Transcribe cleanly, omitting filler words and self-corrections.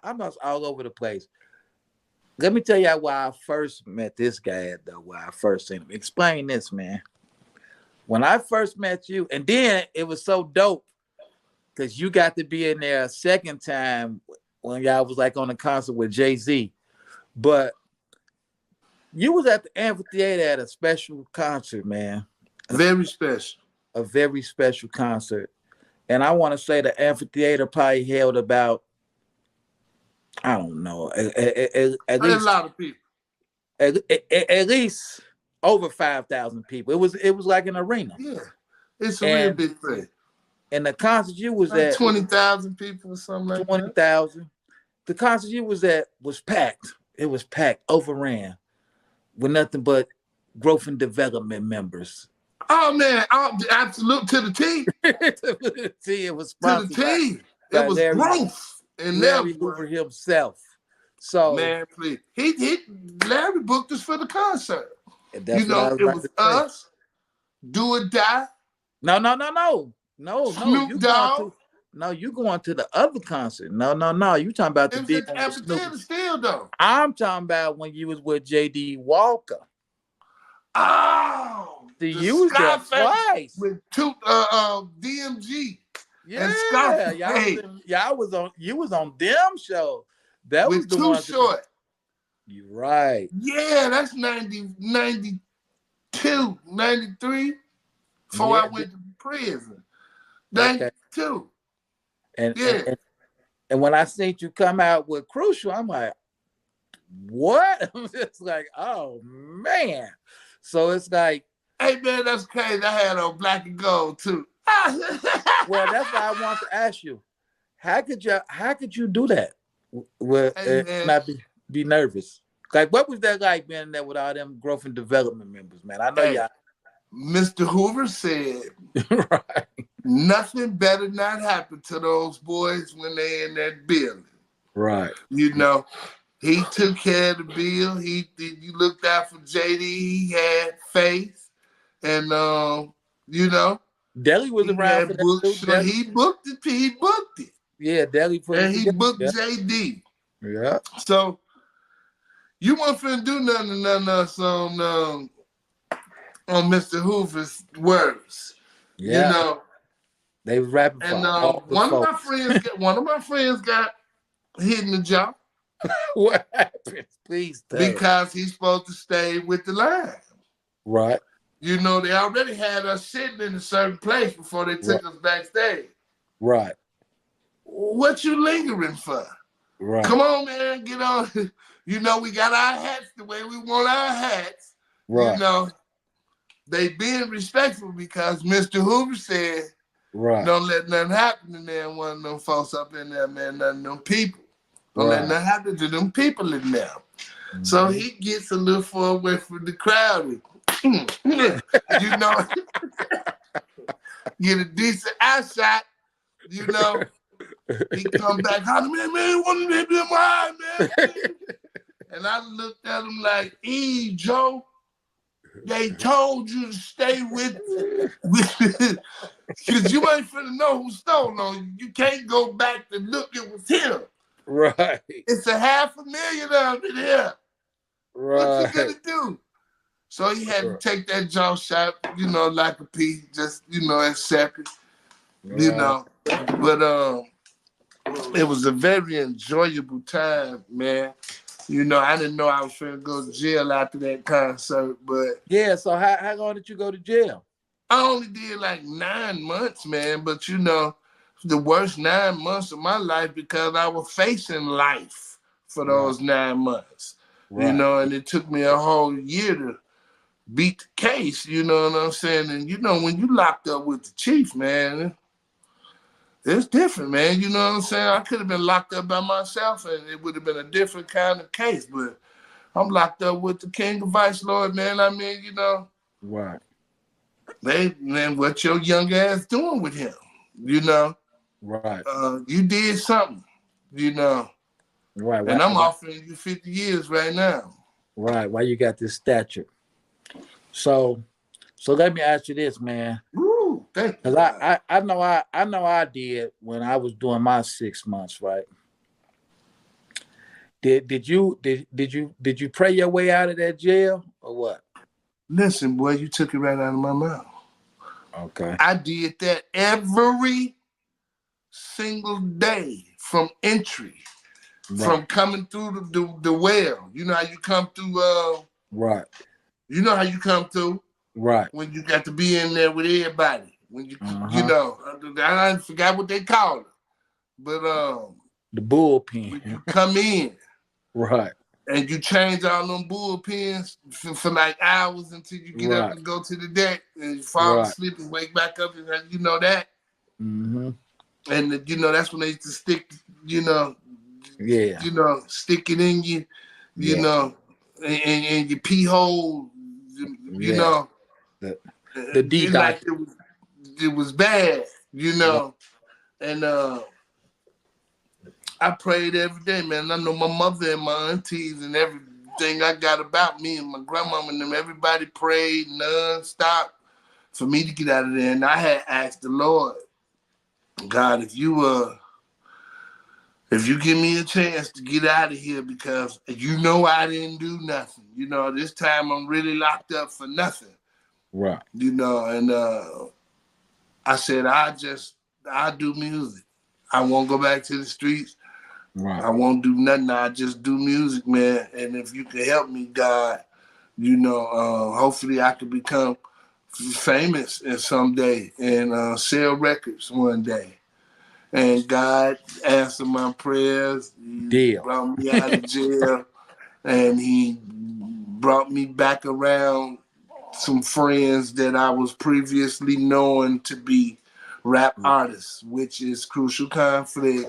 I'm just all over the place. Let me tell you why I first met this guy, though, why I first seen him. Explain this, man. When I first met you, and then it was so dope because you got to be in there a second time when y'all was like on a concert with Jay-Z. But you was at the amphitheater at a special concert, man. Very special. A very special concert. And I want to say the amphitheater probably held about, I don't know, at A least lot of people. at least over 5,000 people. It was like an arena. Yeah. It's a real big thing. And the concert you was like at 20,000 people or something like 20,000. The concert you was at was packed. It was packed, overran, with nothing but growth and development members. Oh man, absolute to the T. It was to the T. It was Larry, growth and Larry Hoover himself. So man, please, he Larry booked us for the concert. You know, it was us, Do or Die. No. Snoop Dogg. You going to the other concert. No. You talking about the big one with Snoop. Still though. I'm talking about when you was with J.D. Walker. Oh, you was there twice with two DMG. Yeah, you was on them show. That with was the Too one. Short. You right. Yeah, that's 92, 93. Before I went to prison. 92. And when I seen you come out with Crucial, I'm like, what? I'm just like, oh man. So it's like, hey man, that's crazy. I had on Black and Gold too. Well, that's why I want to ask you, how could you do that? Not be nervous. Like, what was that like being there with all them growth and development members, man? I know y'all. Mr. Hoover said, right. Nothing better not happen to those boys when they in that building. Right. You know, he took care of the bill. He looked out for JD. He had faith, and you know, Deli was around for that too. He booked it. He booked it. Yeah, Deli put and he booked JD. Yeah. So you weren't finna do nothing else on Mr. Hoover's words. Yeah. You know. They was rapping and one of my friends got hit in the jaw. What happened? Please tell. Because he's supposed to stay with the line. Right. You know, they already had us sitting in a certain place before they took us backstage. Right. What you lingering for? Right. Come on, man, get on. You know, we got our hats the way we want our hats. Right. You know, they being respectful because Mr. Hoover said, right, don't let nothing happen to them. One of them folks up in there, man, none of them people. Don't let nothing happen to them people in there. Mm-hmm. So he gets a little far away from the crowd. You know, get a decent eye shot, you know. He come back, man, one of them eye, man. And I looked at him like, Joe, they told you to stay with because you ain't finna know who stole on you. You can't go back to look, it was him. Right. It's $500,000 out here. Right. What you gonna do? So he had to take that jump shot, you know, like a piece, just, you know, accept it. Right. You know. But it was a very enjoyable time, man. You know, I didn't know I was finna go to jail after that concert, but yeah. So how long did you go to jail? I only did like 9 months, man. But you know, the worst 9 months of my life because I was facing life for those 9 months. Right. You know, and it took me a whole year to beat the case. You know what I'm saying? And you know, when you locked up with the chief, man, it's different, man. You know what I'm saying? I could have been locked up by myself and it would have been a different kind of case, but I'm locked up with the King of Vice Lord, man. I mean, you know. Right. Man, what your young ass doing with him? You know? Right. You did something, you know. Right. And I'm offering you 50 years right now. Right. Why you got this stature? So let me ask you this, man. Ooh, thank you. Because I know I did when I was doing my 6 months, right? Did you pray your way out of that jail or what? Listen, boy, you took it right out of my mouth. Okay. I did that every single day from entry, Right. from coming through the well. You know how you come through, Right. you know how you come through Right. when you got to be in there with everybody. When you Uh-huh. know, I forgot what they call it. But The when bullpen. you come in Right. and you change all them bullpens for like hours until you get up Right. and go to the deck and you fall Right. asleep and wake back up and you know that. Mm-hmm. And you know that's when they used to stick, you know, Yeah. stick it in you, you Yeah. know, and your pee hole, you Yeah. know, The the D like dot. it was bad, you Right. know. And I prayed every day, man. I know my mother and my aunties and everything I got about me and my grandmama and them, everybody prayed nonstop for me to get out of there. And I had asked the Lord, God, if you give me a chance to get out of here, because you know I didn't do nothing. You know, this time I'm really locked up for nothing. Right. You know, and I said, I do music. I won't go back to the streets. Right. I won't do nothing. I just do music, man. And if you can help me, God, you know, hopefully I can become famous and someday and sell records one day. And God answered my prayers. He Deal. brought me out of jail, and He brought me back around some friends that I was previously known to be rap artists, which is Crucial Conflict,